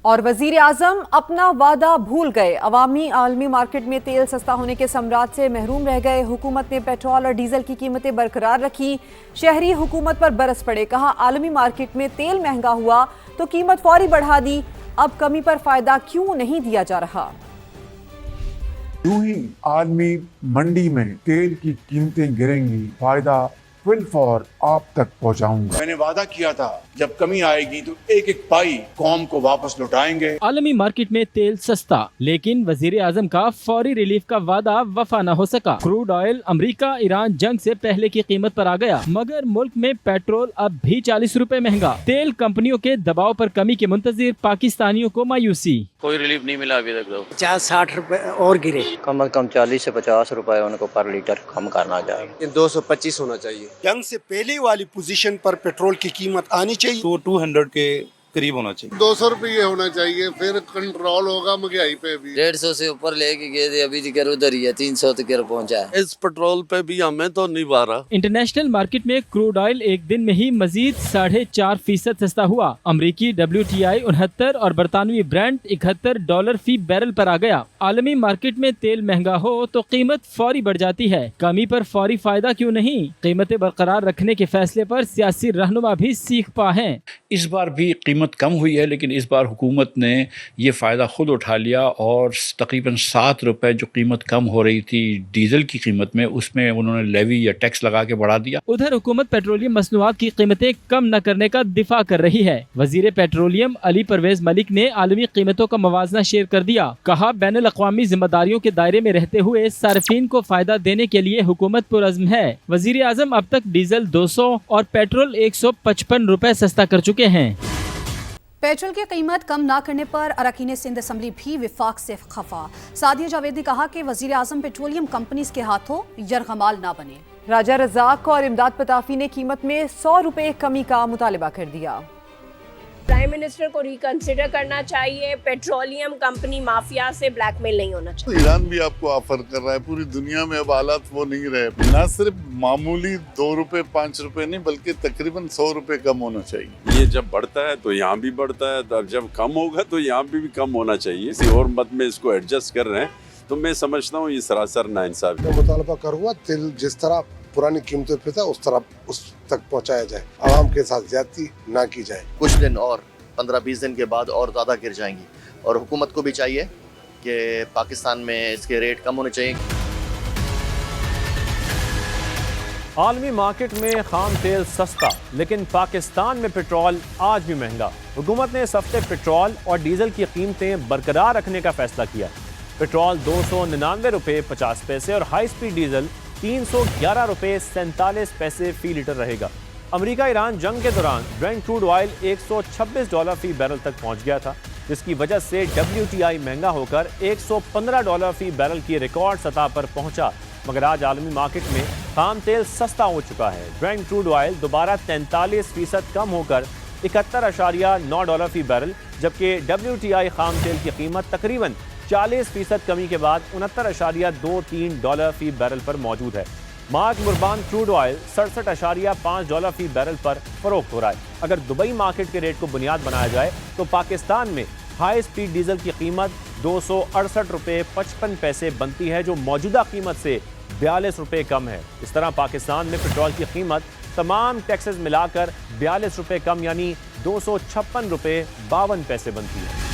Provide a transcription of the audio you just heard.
اور وزیر اعظم اپنا وعدہ بھول گئے، عوامی عالمی مارکیٹ میں تیل سستا ہونے کے ثمرات سے محروم رہ گئے۔ حکومت نے پیٹرول اور ڈیزل کی قیمتیں برقرار رکھی، شہری حکومت پر برس پڑے، کہا عالمی مارکیٹ میں تیل مہنگا ہوا تو قیمت فوری بڑھا دی، اب کمی پر فائدہ کیوں نہیں دیا جا رہا؟ یوں ہی عالمی منڈی میں تیل کی قیمتیں گریں گی، فائدہ فل فور آپ تک پہنچاؤں گا۔ میں نے وعدہ کیا تھا جب کمی آئے گی تو ایک ایک پائی قوم کو واپس لوٹائیں گے۔ عالمی مارکیٹ میں تیل سستا، لیکن وزیر اعظم کا فوری ریلیف کا وعدہ وفا نہ ہو سکا۔ کروڈ آئل امریکہ ایران جنگ سے پہلے کی قیمت پر آ گیا، مگر ملک میں پیٹرول اب بھی 40 روپے مہنگا۔ تیل کمپنیوں کے دباؤ پر کمی کے منتظر پاکستانیوں کو مایوسی۔ کوئی ریلیف نہیں ملا ابھی تک۔ 50-60 روپے اور گرے، کم از کم 40 سے 50 روپے ان کو پر لیٹر کم کرنا چاہیے۔ 225 ہونا چاہیے۔ جنگ سے پہلے والی پوزیشن پر پیٹرول کی قیمت آنی چاہیے۔ 200 کے قریب ہونا چاہیے۔ 200 روپے ہونا چاہیے، پھر کنٹرول ہوگا مہنگائی پہ بھی۔ 150 سے اوپر لے کے گئے تھے، ابھی تک ادھر ہی ہے، 300 تک پہنچا ہے۔ اس پیٹرول پہ بھی ہمیں تو نہیں بارہ۔ انٹرنیشنل مارکیٹ میں کروڈ آئل ایک دن میں ہی مزید 4.5% سستا ہوا۔ امریکی WTI 69 اور برطانوی برینٹ $71 فی بیرل پر آ گیا۔ عالمی مارکیٹ میں تیل مہنگا ہو تو قیمت فوری بڑھ جاتی ہے، کمی پر فوری فائدہ کیوں نہیں؟ قیمتیں برقرار رکھنے کے فیصلے پر سیاسی رہنما بھی سیکھ پا ہیں۔ اس بار بھی قیمت کم ہوئی ہے، لیکن اس بار حکومت نے یہ فائدہ خود اٹھا لیا اور تقریباً 7 روپے جو قیمت کم ہو رہی تھی ڈیزل کی قیمت میں، اس میں انہوں نے لیوی یا ٹیکس لگا کے بڑھا دیا۔ ادھر حکومت پیٹرولیم مصنوعات کی قیمتیں کم نہ کرنے کا دفاع کر رہی ہے۔ وزیر پیٹرولیم علی پرویز ملک نے عالمی قیمتوں کا موازنہ شیئر کر دیا، کہا بین الاقوامی ذمہ داریوں کے دائرے میں رہتے ہوئے صارفین کو فائدہ دینے کے لیے حکومت پرعزم ہے۔ وزیر اعظم اب تک ڈیزل 200 اور پیٹرول 155 روپے سستا کر چکے ہیں۔ پیٹرول کی قیمت کم نہ کرنے پر اراکین سندھ اسمبلی بھی وفاق سے خفا۔ سعدیہ جاوید نے کہا کہ وزیر اعظم پیٹرولیم کمپنیز کے ہاتھوں یرغمال نہ بنے۔ راجہ رزاق اور امداد پتافی نے قیمت میں 100 روپے کمی کا مطالبہ کر دیا۔ پرائم منسٹر کو ریکنسیڈر کرنا چاہیے، پیٹرولیم کمپنی مافیا سے بلیک میل نہیں ہونا چاہیے۔ ایران بھی آپ کو آفر کر رہا ہے، پوری دنیا میں اب حالات وہ نہیں رہے، نہ صرف معمولی 2 روپے 5 روپے نہیں بلکہ تقریباً 100 روپے کم ہونا چاہیے۔ یہ جب بڑھتا ہے تو یہاں بھی بڑھتا ہے، تو جب کم ہوگا تو یہاں بھی کم ہونا چاہیے۔ کسی اور مد میں اس کو ایڈجسٹ کر رہے ہیں تو میں سمجھتا ہوں یہ سراسر ناانصافی ہے۔ مطالبہ کروں گا تیل جس طرح پرانی قیمتوں پہ تھا اس طرح اس تک پہنچایا جائے، عوام کے ساتھ زیادتی نہ کی جائے۔ کچھ دن اور 15-20 دن کے بعد اور زیادہ گر جائیں گی، اور حکومت کو بھی چاہیے کہ پاکستان میں اس کے ریٹ کم ہونے چاہیے۔ عالمی مارکیٹ میں خام تیل سستا، لیکن پاکستان میں پیٹرول آج بھی مہنگا۔ حکومت نے اس ہفتے پیٹرول اور ڈیزل کی قیمتیں برقرار رکھنے کا فیصلہ کیا۔ پیٹرول 299 روپے 50 پیسے اور ہائی سپیڈ ڈیزل 311 روپے 47 پیسے فی لیٹر رہے گا۔ امریکہ ایران جنگ کے دوران برینٹ کروڈ آئل $126 فی بیرل تک پہنچ گیا تھا، جس کی وجہ سے WTI مہنگا ہو کر $115 فی بیرل کی ریکارڈ سطح پر پہنچا، مگر آج عالمی مارکیٹ میں خام تیل سستا ہو چکا ہے۔ برینٹ کروڈ آئل دوبارہ 43% کم ہو کر $71.9 فی بیرل، جبکہ WTI خام تیل کی قیمت تقریباً 40% کمی کے بعد $69.23 فی بیرل پر موجود ہے۔ مارک مربان کروڈ آئل $67.5 فی بیرل پر فروخت ہو رہا ہے۔ اگر دبئی مارکیٹ کے ریٹ کو بنیاد بنایا جائے تو پاکستان میں ہائی سپیڈ ڈیزل کی قیمت $268 روپے 55 پیسے بنتی ہے، جو موجودہ قیمت سے 42 روپے کم ہے۔ اس طرح پاکستان میں پیٹرول کی قیمت تمام ٹیکسز ملا کر 42 روپے کم، یعنی $256 روپے 52 پیسے بنتی ہے۔